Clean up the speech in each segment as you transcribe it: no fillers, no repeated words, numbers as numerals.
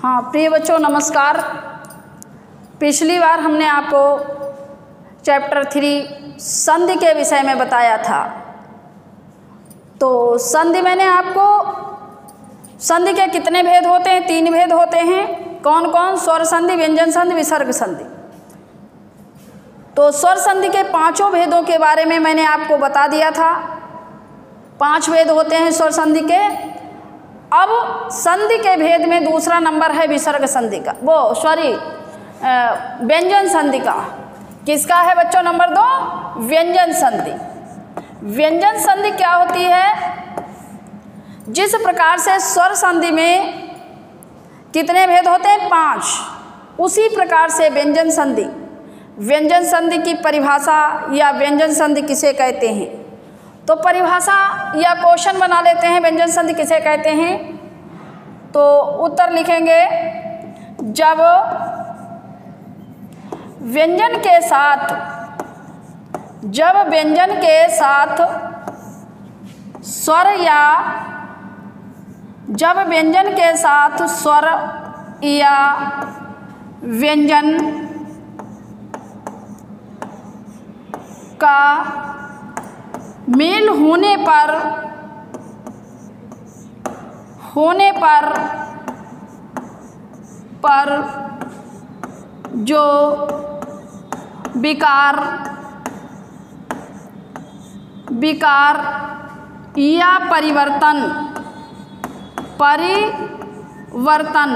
हाँ प्रिय बच्चों नमस्कार। पिछली बार हमने आपको चैप्टर 3 संधि के विषय में बताया था। तो संधि मैंने आपको संधि के कितने भेद होते हैं? 3 भेद होते हैं। कौन कौन? स्वर संधि, व्यंजन संधि, विसर्ग संधि। तो स्वर संधि के 5 भेदों के बारे में मैंने आपको बता दिया था। 5 भेद होते हैं स्वर संधि के। अब संधि के भेद में दूसरा नंबर है विसर्ग संधि का, व्यंजन संधि का। किसका है बच्चों? नंबर 2 व्यंजन संधि। व्यंजन संधि क्या होती है? जिस प्रकार से स्वर संधि में कितने भेद होते हैं? 5, उसी प्रकार से व्यंजन संधि। व्यंजन संधि की परिभाषा या व्यंजन संधि किसे कहते हैं? तो परिभाषा या क्वेश्चन बना लेते हैं, व्यंजन संधि किसे कहते हैं? तो उत्तर लिखेंगे, जब व्यंजन के साथ स्वर या व्यंजन का मेल होने पर जो विकार या परिवर्तन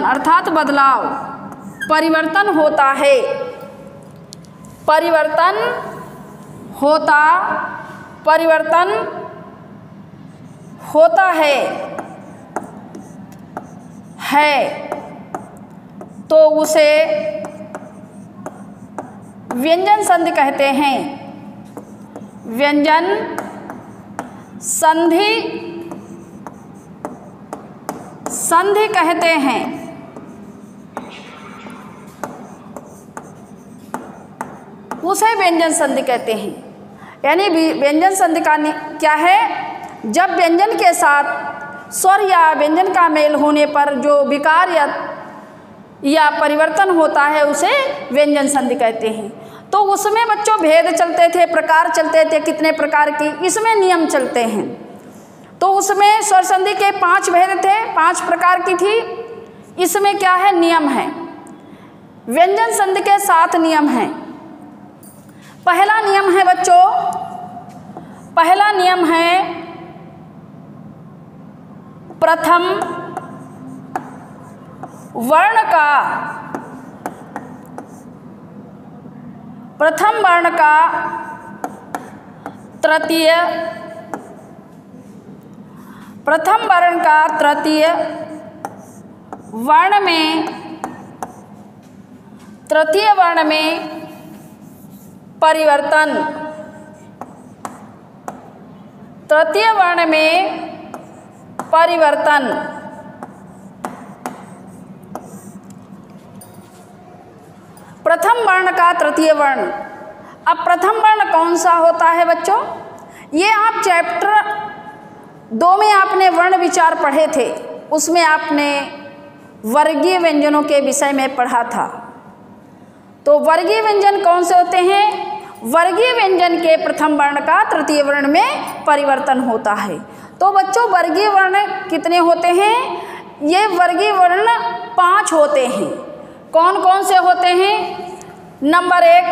अर्थात बदलाव, परिवर्तन होता है, तो उसे व्यंजन संधि कहते हैं। व्यंजन संधि कहते हैं। उसे व्यंजन संधि कहते हैं। यानी व्यंजन संधि का क्या है? जब व्यंजन के साथ स्वर या व्यंजन का मेल होने पर जो विकार या परिवर्तन होता है उसे व्यंजन संधि कहते हैं। तो उसमें बच्चों भेद चलते थे, प्रकार चलते थे। कितने प्रकार की? इसमें नियम चलते हैं। तो उसमें स्वर संधि के 5 भेद थे, 5 प्रकार की थी। इसमें क्या है? नियम है। व्यंजन संधि के 7 नियम हैं। पहला नियम है बच्चों, पहला नियम है प्रथम वर्ण का तृतीय वर्ण में परिवर्तन, तृतीय वर्ण में परिवर्तन। प्रथम वर्ण का तृतीय वर्ण। अब प्रथम वर्ण कौन सा होता है बच्चों? ये आप चैप्टर 2 में आपने वर्ण विचार पढ़े थे, उसमें आपने वर्गीय व्यंजनों के विषय में पढ़ा था। तो वर्गीय व्यंजन कौन से होते हैं? वर्गीय व्यंजन के प्रथम वर्ण का तृतीय वर्ण में परिवर्तन होता है। तो बच्चों वर्गीय वर्ण कितने होते हैं? ये वर्गीय वर्ण 5 होते हैं। कौन कौन से होते हैं? नंबर 1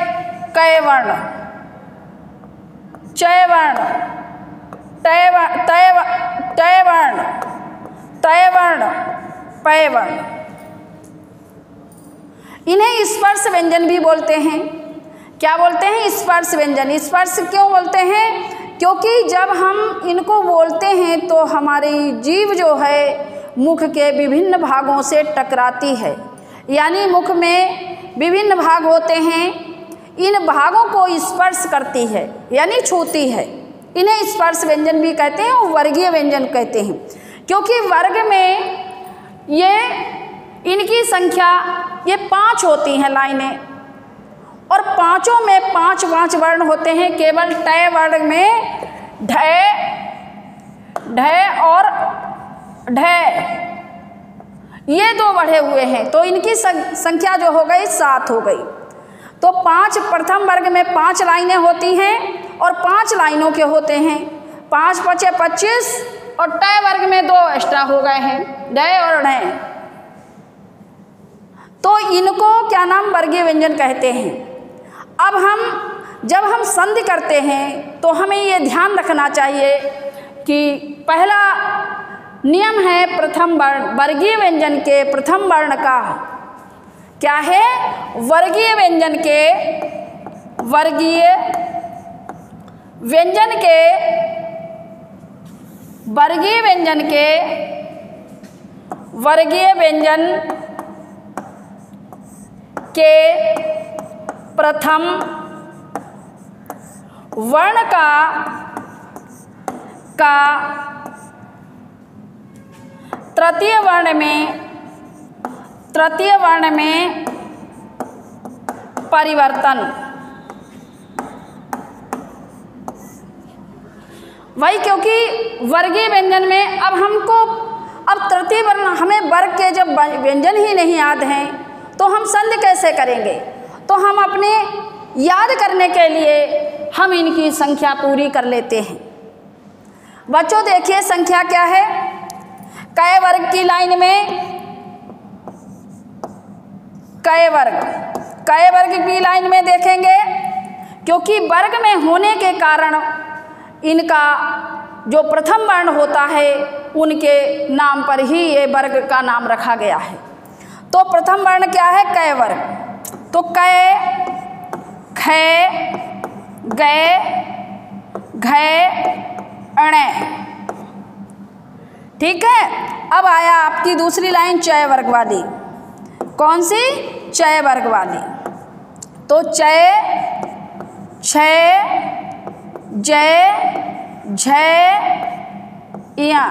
कय वर्ण, चय वर्ण, तय वर्ण, पय वर्ण। इन्हें स्पर्श व्यंजन भी बोलते हैं। क्या बोलते हैं? स्पर्श व्यंजन। स्पर्श क्यों बोलते हैं? क्योंकि जब हम इनको बोलते हैं तो हमारी जीभ जो है मुख के विभिन्न भागों से टकराती है। यानी मुख में विभिन्न भाग होते हैं, इन भागों को स्पर्श करती है यानी छूती है। इन्हें स्पर्श व्यंजन भी कहते हैं और वर्गीय व्यंजन कहते हैं। क्योंकि वर्ग में इनकी संख्या 5 होती हैं लाइनें, और 5 में 5 वर्ण होते हैं। केवल टय वर्ण में ढ और ढ ये 2 बढ़े हुए हैं, तो इनकी संख्या जो हो गई 7 हो गई। तो 5 प्रथम वर्ग में 5 लाइनें होती हैं और 5 लाइनों के होते हैं। 5 × 5 = 25 और टय वर्ग में 2 एक्स्ट्रा हो गए हैं, डय और णय। तो इनको क्या नाम, वर्गीय व्यंजन कहते हैं। अब जब हम संधि करते हैं तो हमें ये ध्यान रखना चाहिए कि पहला नियम है प्रथम वर्ण, वर्गीय व्यंजन के प्रथम वर्ण का क्या है, वर्गीय व्यंजन के वर्गीय व्यंजन के प्रथम वर्ण का तृतीय वर्ण में परिवर्तन। वही, क्योंकि वर्गीय व्यंजन में अब तृतीय वर्ण, हमें वर्ग के जब व्यंजन ही नहीं याद हैं तो हम संधि कैसे करेंगे। तो हम अपने याद करने के लिए हम इनकी संख्या पूरी कर लेते हैं। बच्चों देखिए संख्या क्या है, कै वर्ग की लाइन में कै वर्ग की लाइन में देखेंगे, क्योंकि वर्ग में होने के कारण इनका जो प्रथम वर्ण होता है उनके नाम पर ही ये वर्ग का नाम रखा गया है। तो प्रथम वर्ण क्या है, कै वर्ग। तो कै, खे, गै, घै, अणै। ठीक है। अब आया आपकी दूसरी लाइन चय वर्ग वाली। कौन सी, चय वर्ग वाली। तो चय, छय, जय, झय, इया।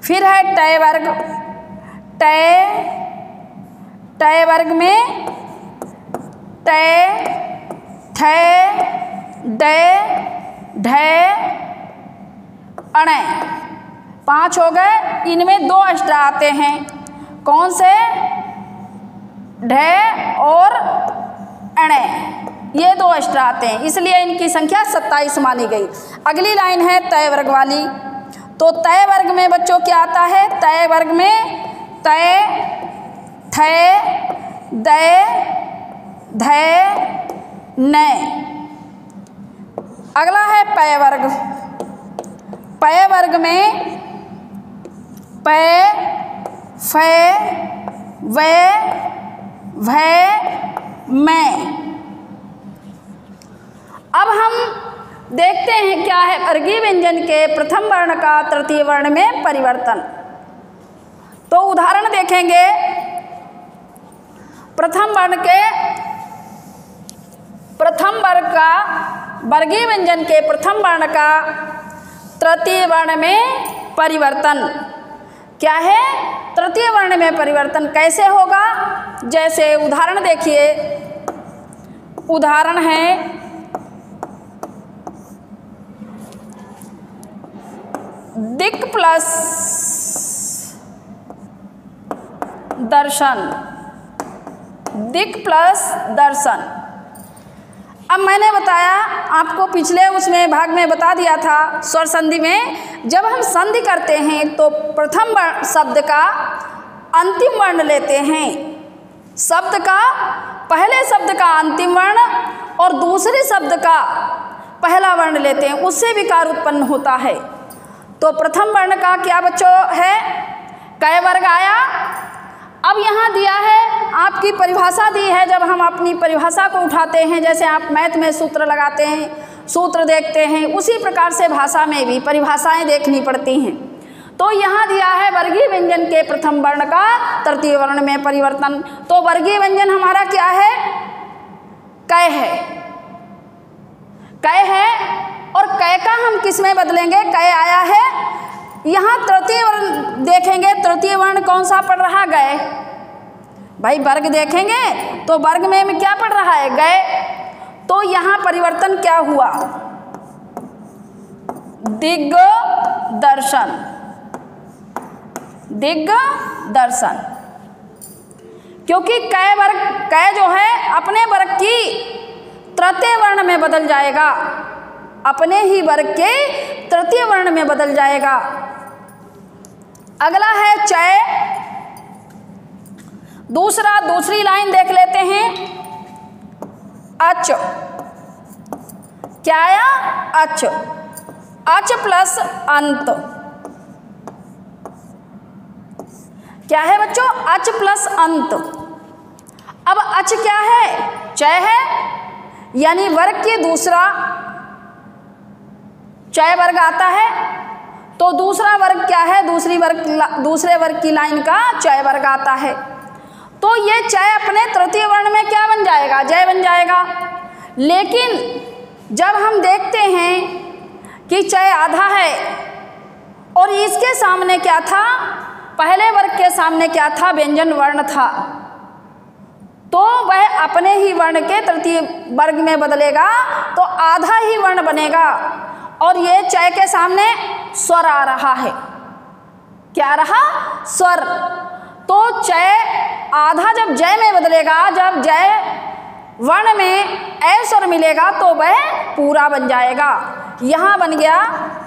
फिर है टय वर्ग। टय वर्ग में टय, ठय, डय, ढय, अणय। 5 हो गए। इनमें 2 एक्स्ट्रा आते हैं। कौन से, ढय और अणय, ये 2 एक्स्ट्रा आते हैं, इसलिए इनकी संख्या 27 मानी गई। अगली लाइन है तय वर्ग वाली। तो तय वर्ग में बच्चों क्या आता है, तय वर्ग में तय, ठय, दय, धय, नय। अगला है पय वर्ग। पय वर्ग में पय, फय, वय, भय, मैं। अब हम देखते हैं क्या है वर्गीय व्यंजन के प्रथम वर्ण का तृतीय वर्ण में परिवर्तन। तो उदाहरण देखेंगे। प्रथम वर्ग का वर्गीय व्यंजन के प्रथम वर्ण का तृतीय वर्ण में परिवर्तन क्या है, तृतीय वर्ण में परिवर्तन कैसे होगा। जैसे उदाहरण देखिए, उदाहरण है दिक् प्लस दर्शन, दिक् प्लस दर्शन। अब मैंने बताया आपको पिछले उसमें भाग में बता दिया था स्वर संधि में, जब हम संधि करते हैं तो प्रथम शब्द का अंतिम वर्ण लेते हैं, शब्द का पहले शब्द का अंतिम वर्ण और दूसरे शब्द का पहला वर्ण लेते हैं, उससे विकार उत्पन्न होता है। तो प्रथम वर्ण का क्या बच्चों है, कै वर्ग आया। अब यहाँ दिया है, आपकी परिभाषा दी है। जब हम अपनी परिभाषा को उठाते हैं, जैसे आप मैथ में सूत्र लगाते हैं, सूत्र देखते हैं, उसी प्रकार से भाषा में भी परिभाषाएं देखनी पड़ती हैं। तो यहाँ दिया है वर्गीय व्यंजन के प्रथम वर्ण का तृतीय वर्ण में परिवर्तन। तो वर्गीय व्यंजन हमारा क्या है, कै है, कै है। और कै का हम किस में बदलेंगे, कै आया है। यहाँ तृतीय वर्ण देखेंगे, तृतीय वर्ण कौन सा पड़ रहा, गए। भाई वर्ग देखेंगे तो वर्ग में क्या पड़ रहा है, गए। तो यहाँ परिवर्तन क्या हुआ, दिग् दर्शन, दिग्दर्शन। क्योंकि कै वर्ग, कै जो है अपने वर्ग की तृतीय वर्ण में बदल जाएगा, अपने ही वर्ग के तृतीय वर्ण में बदल जाएगा। अगला है चय। दूसरी लाइन देख लेते हैं। अच, क्या आया? अच, अच प्लस अंत। क्या है बच्चों? अच प्लस अंत। अब अच क्या है? चय है, यानी वर्ग के दूसरा चय वर्ग आता है, तो दूसरा वर्ग क्या है? दूसरे वर्ग की लाइन का चय वर्ग आता है। तो ये चय अपने तृतीय वर्ण में क्या बन जाएगा? जय बन जाएगा। लेकिन जब हम देखते हैं कि चय आधा है और इसके सामने क्या था? पहले वर्ग के सामने क्या था? व्यंजन वर्ण था, तो वह अपने ही वर्ण के तृतीय वर्ग में बदलेगा, तो आधा ही वर्ण बनेगा। और ये चय के सामने स्वर आ रहा है। क्या रहा? स्वर। तो चय आधा जब जय में बदलेगा, जब जय वर्ण में ए स्वर मिलेगा तो वह पूरा बन जाएगा। यहां बन गया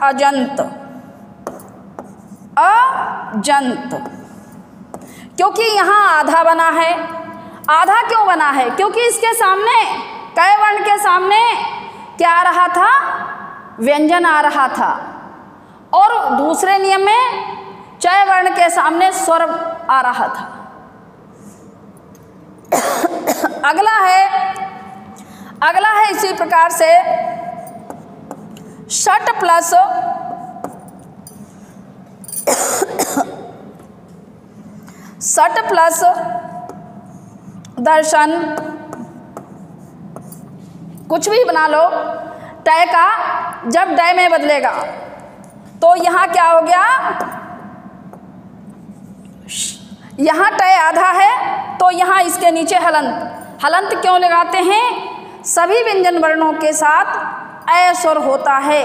अजंत। अजंत, क्योंकि यहां आधा बना है। आधा क्यों बना है? क्योंकि इसके सामने कै वर्ण के सामने क्या आ रहा था? व्यंजन आ रहा था, और दूसरे नियम में चय वर्ण के सामने स्वर आ रहा था। अगला है इसी प्रकार से षट प्लस दर्शन। कुछ भी बना लो, टय का जब डय में बदलेगा तो यहाँ क्या हो गया? यहाँ टय आधा है तो यहाँ इसके नीचे हलंत। हलंत क्यों लगाते हैं? सभी व्यंजन वर्णों के साथ अ स्वर होता है,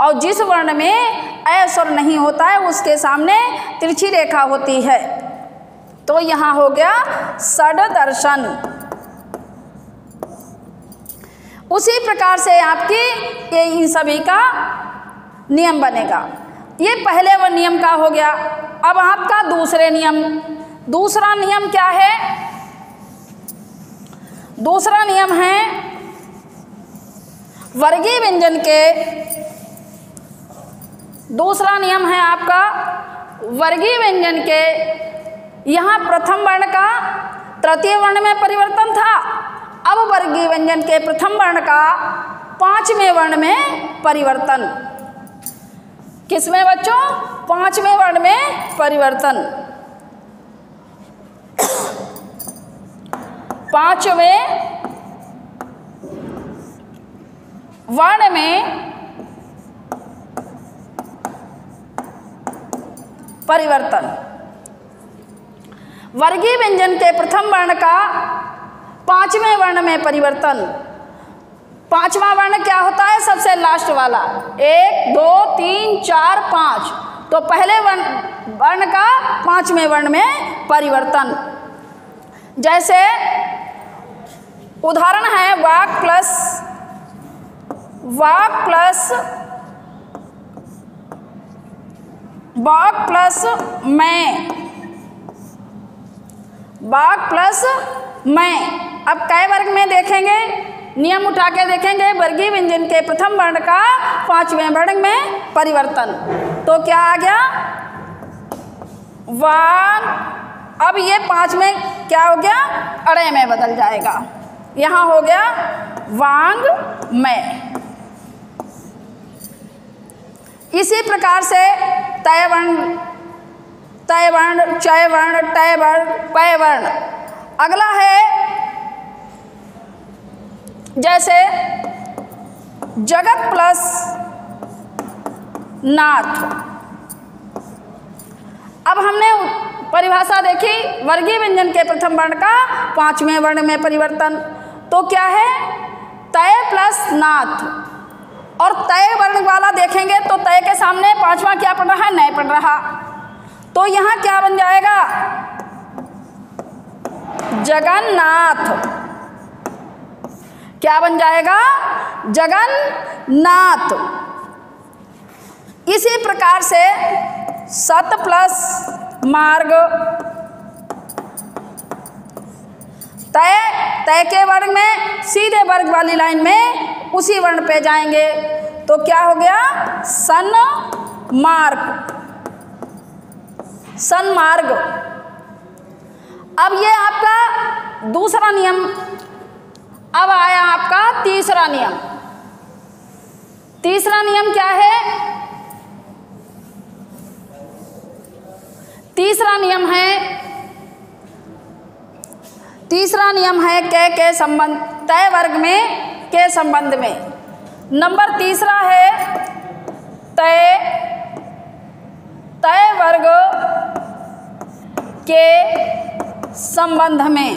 और जिस वर्ण में अ स्वर नहीं होता है उसके सामने तिरछी रेखा होती है। तो यहाँ हो गया षड दर्शन। उसी प्रकार से आपकी ये इन सभी का नियम बनेगा। ये पहले वो नियम का हो गया। अब आपका दूसरा नियम क्या है? दूसरा नियम है वर्गीय व्यंजन के। दूसरा नियम है आपका वर्गीय व्यंजन के। यहाँ प्रथम वर्ण का तृतीय वर्ण में परिवर्तन था, अब वर्गीय व्यंजन के प्रथम वर्ण का पांचवें वर्ण में परिवर्तन। किसमें बच्चों? पांचवें वर्ण में परिवर्तन। पांचवें वर्ण में परिवर्तन। वर्गीय व्यंजन के प्रथम वर्ण का पांचवें वर्ण में परिवर्तन। पांचवा वर्ण क्या होता है? सबसे लास्ट वाला। 1 2 3 4 5, तो पहले वर्ण का पांचवें वर्ण में परिवर्तन। जैसे उदाहरण है वाक प्लस मैं। अब कै वर्ग में देखेंगे, नियम उठा के देखेंगे, वर्गीय व्यंजन के प्रथम वर्ण का पांचवें वर्ण में परिवर्तन। तो क्या आ गया? वांग। अब ये पांचवें क्या हो गया? अड़े में बदल जाएगा। यहाँ हो गया वांग में। इसी प्रकार से तय वर्ण, चय वर्ण, टय वर्ण, पय वर्ण। अगला है जैसे जगत प्लस नाथ। अब हमने परिभाषा देखी वर्गीय व्यंजन के प्रथम वर्ण का पांचवें वर्ण में परिवर्तन। तो क्या है? तय प्लस नाथ। और तय वर्ण वाला देखेंगे तो तय के सामने पांचवा क्या पड़ रहा है? नय पड़ रहा। तो यहाँ क्या बन जाएगा? जगन्नाथ। क्या बन जाएगा? जगन्नाथ। इसी प्रकार से सत प्लस मार्ग, तय, तय के वर्ण में सीधे वर्ग वाली लाइन में उसी वर्ण पे जाएंगे तो क्या हो गया? सन्मार्ग। सन्मार्ग। अब ये आपका दूसरा नियम। अब आया आपका तीसरा नियम। तीसरा नियम क्या है? तीसरा नियम है के संबंध, तय वर्ग में के संबंध में। नंबर तीसरा है तय वर्ग के संबंध में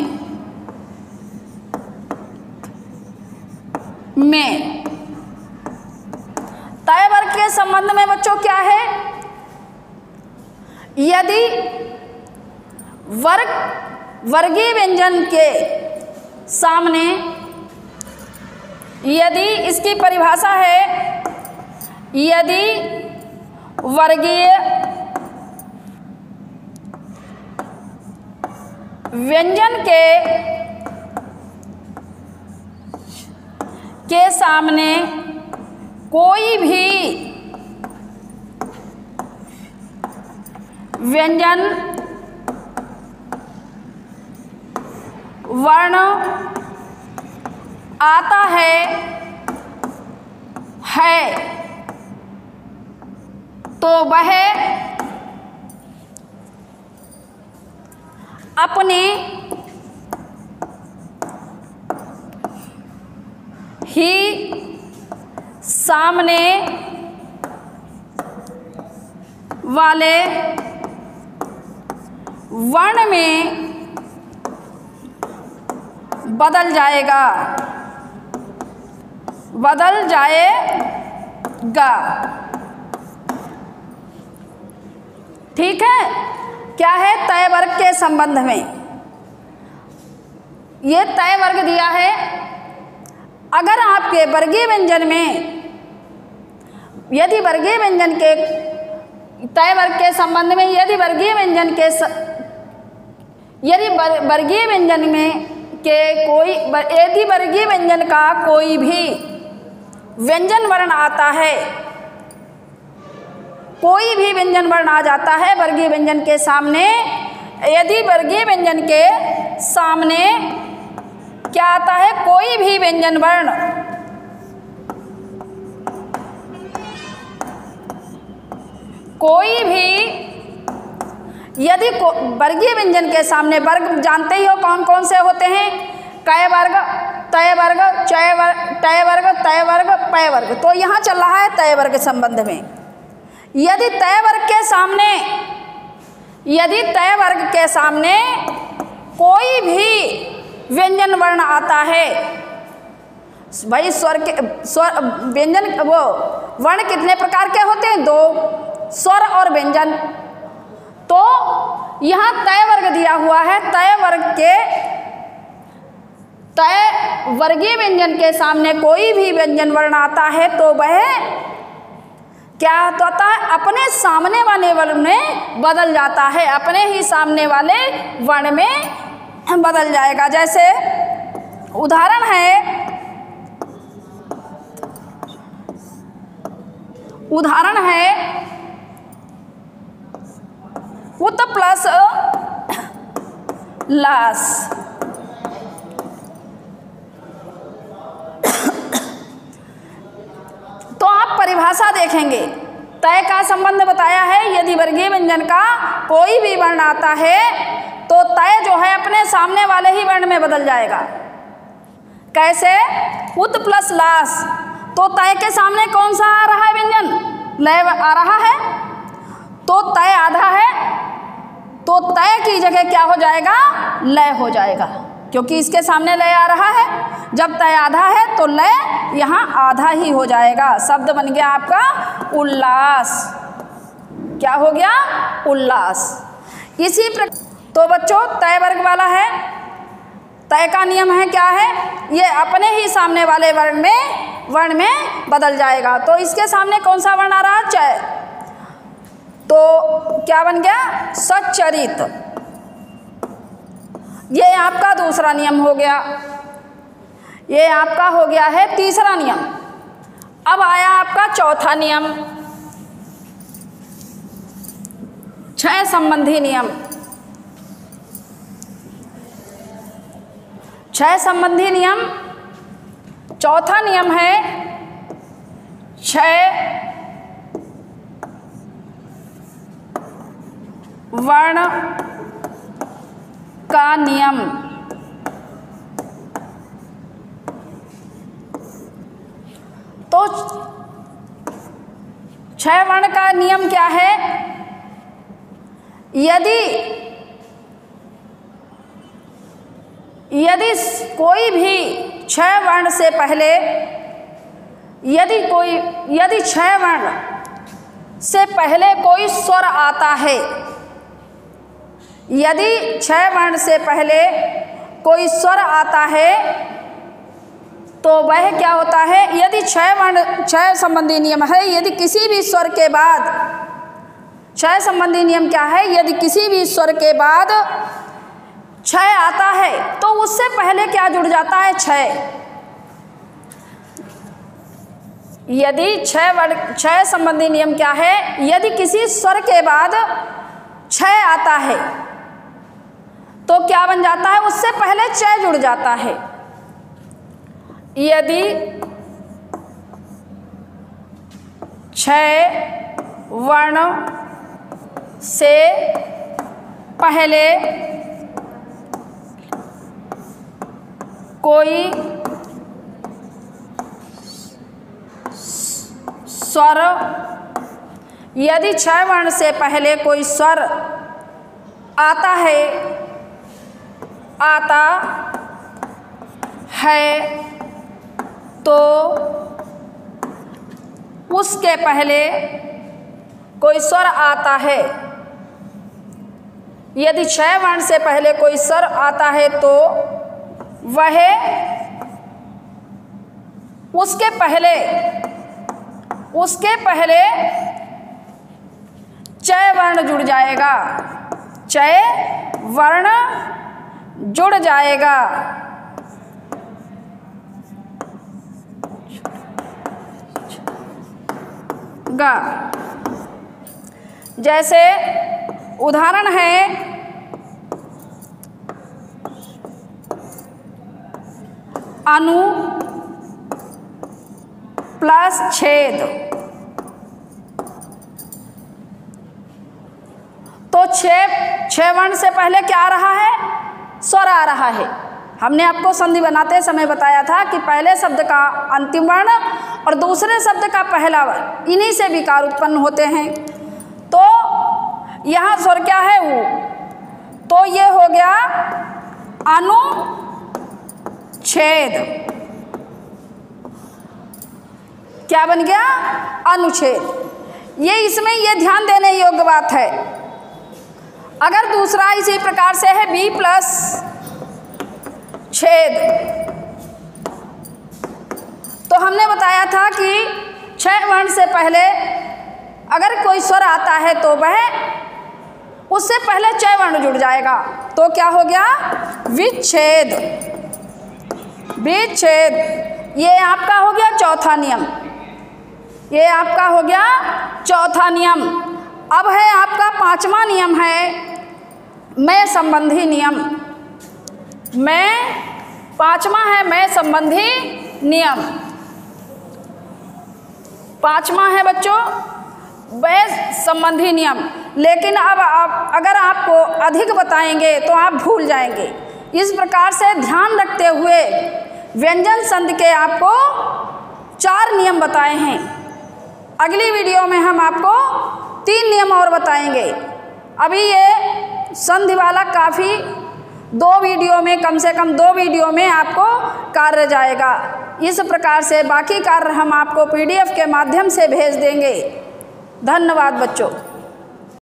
तय वर्ग के संबंध में बच्चों क्या है? यदि वर्गीय व्यंजन के सामने, यदि इसकी परिभाषा है, यदि वर्गीय व्यंजन के सामने कोई भी व्यंजन वर्ण आता है तो वह अपने ही सामने वाले वर्ण में बदल जाएगा। ठीक है। क्या है? तय वर्ग के संबंध में। ये तय वर्ग दिया है। अगर आपके वर्गीय व्यंजन में, यदि वर्गीय व्यंजन के तय वर्ग के संबंध में, यदि वर्गीय व्यंजन का कोई भी व्यंजन वर्ण आता है, कोई भी व्यंजन वर्ण आ जाता है वर्गीय व्यंजन के सामने, यदि वर्गीय व्यंजन के सामने क्या आता है? कोई भी व्यंजन वर्ण, कोई भी, यदि वर्गीय व्यंजन के सामने, वर्ग जानते ही हो कौन कौन से होते हैं? कय वर्ग, तय वर्ग, चय वर्ग, टय वर्ग, तय वर्ग, पय वर्ग। तो यहाँ चल रहा है तय वर्ग के संबंध में। यदि तय वर्ग के सामने कोई भी व्यंजन वर्ण आता है, भाई व्यंजन, वो वर्ण कितने प्रकार के होते हैं? 2, स्वर और व्यंजन। तो यहाँ तय वर्ग दिया हुआ है। तय वर्गीय व्यंजन के सामने कोई भी व्यंजन वर्ण आता है तो वह क्या होता है? अपने सामने वाले वर्ण में बदल जाता है, अपने ही सामने वाले वर्ण में बदल जाएगा। जैसे उदाहरण है उत प्लस लास। तो आप परिभाषा देखेंगे, तय का संबंध बताया है, यदि वर्गीय व्यंजन का कोई भी वर्ण आता है तो तय जो है अपने सामने वाले ही वर्ण में बदल जाएगा। कैसे? उत प्लस लास। तो तय के सामने कौन सा आ रहा है व्यंजन? लय आ रहा है, तो तय आधा है, तो तय की जगह क्या हो जाएगा? लय हो जाएगा, क्योंकि इसके सामने लय आ रहा है। जब तय आधा है तो लय यहाँ आधा ही हो जाएगा। शब्द बन गया आपका उल्लास। क्या हो गया? उल्लास। इसी प्रकार तो बच्चों तय वर्ग वाला है, तय का नियम है क्या है? ये अपने ही सामने वाले वर्ण में बदल जाएगा। तो इसके सामने कौन सा वर्ण आ रहा है? चय। तो क्या बन गया? सच्चरित। ये आपका दूसरा नियम हो गया। ये आपका हो गया है तीसरा नियम। अब आया आपका चौथा नियम, क्षय संबंधी नियम। क्षय संबंधी नियम चौथा नियम है क्षय वर्ण का नियम। तो क्षय वर्ण का नियम क्या है? यदि कोई भी क्षय वर्ण से पहले यदि क्षय वर्ण से पहले कोई स्वर आता है, यदि क्षय वर्ण से पहले कोई स्वर आता है तो वह क्या होता है? यदि क्षय संबंधी नियम है, यदि किसी भी स्वर के बाद, क्षय संबंधी नियम क्या है? यदि किसी भी स्वर के बाद क्षय आता है तो उससे पहले क्या जुड़ जाता है? क्षय। यदि क्षय संबंधी नियम क्या है? यदि किसी स्वर के बाद क्षय आता है तो क्या बन जाता है? उससे पहले क्षय जुड़ जाता है। यदि क्षय वर्ण से पहले कोई स्वर, यदि क्षय वर्ण से पहले कोई स्वर आता है तो उसके पहले कोई स्वर आता है, यदि क्षय वर्ण से पहले कोई स्वर आता है तो वह उसके पहले चय वर्ण जुड़ जाएगा, चय वर्ण जुड़ जाएगा। जैसे उदाहरण है अनु प्लस छेद। तो छह वर्ण से पहले क्या आ रहा है? स्वर आ रहा है। हमने आपको संधि बनाते समय बताया था कि पहले शब्द का अंतिम वर्ण और दूसरे शब्द का पहला वर्ण, इन्हीं से विकार उत्पन्न होते हैं। तो यहाँ स्वर क्या है? ऊ। तो ये हो गया अनुच्छेद। क्या बन गया? अनुच्छेद। ये ध्यान देने योग्य बात है। अगर दूसरा इसी प्रकार से है बी प्लस छेद, तो हमने बताया था कि क्षय वर्ण से पहले अगर कोई स्वर आता है तो वह उससे पहले चय वर्ण जुड़ जाएगा। तो क्या हो गया? विच्छेद। विच्छेद। ये आपका हो गया चौथा नियम। ये आपका हो गया चौथा नियम। अब है आपका पांचवा नियम है मैं संबंधी नियम। पांचवा है मैं संबंधी नियम। पांचवा है बच्चों मैं संबंधी नियम। लेकिन अब अगर आपको अधिक बताएंगे तो आप भूल जाएंगे। इस प्रकार से ध्यान रखते हुए व्यंजन संधि के आपको 4 नियम बताए हैं। अगली वीडियो में हम आपको 3 नियम और बताएंगे। अभी ये संधि वाला काफ़ी 2 वीडियो में, कम से कम 2 वीडियो में आपको कार्य जाएगा। इस प्रकार से बाकी कार्य हम आपको PDF के माध्यम से भेज देंगे। धन्यवाद बच्चों।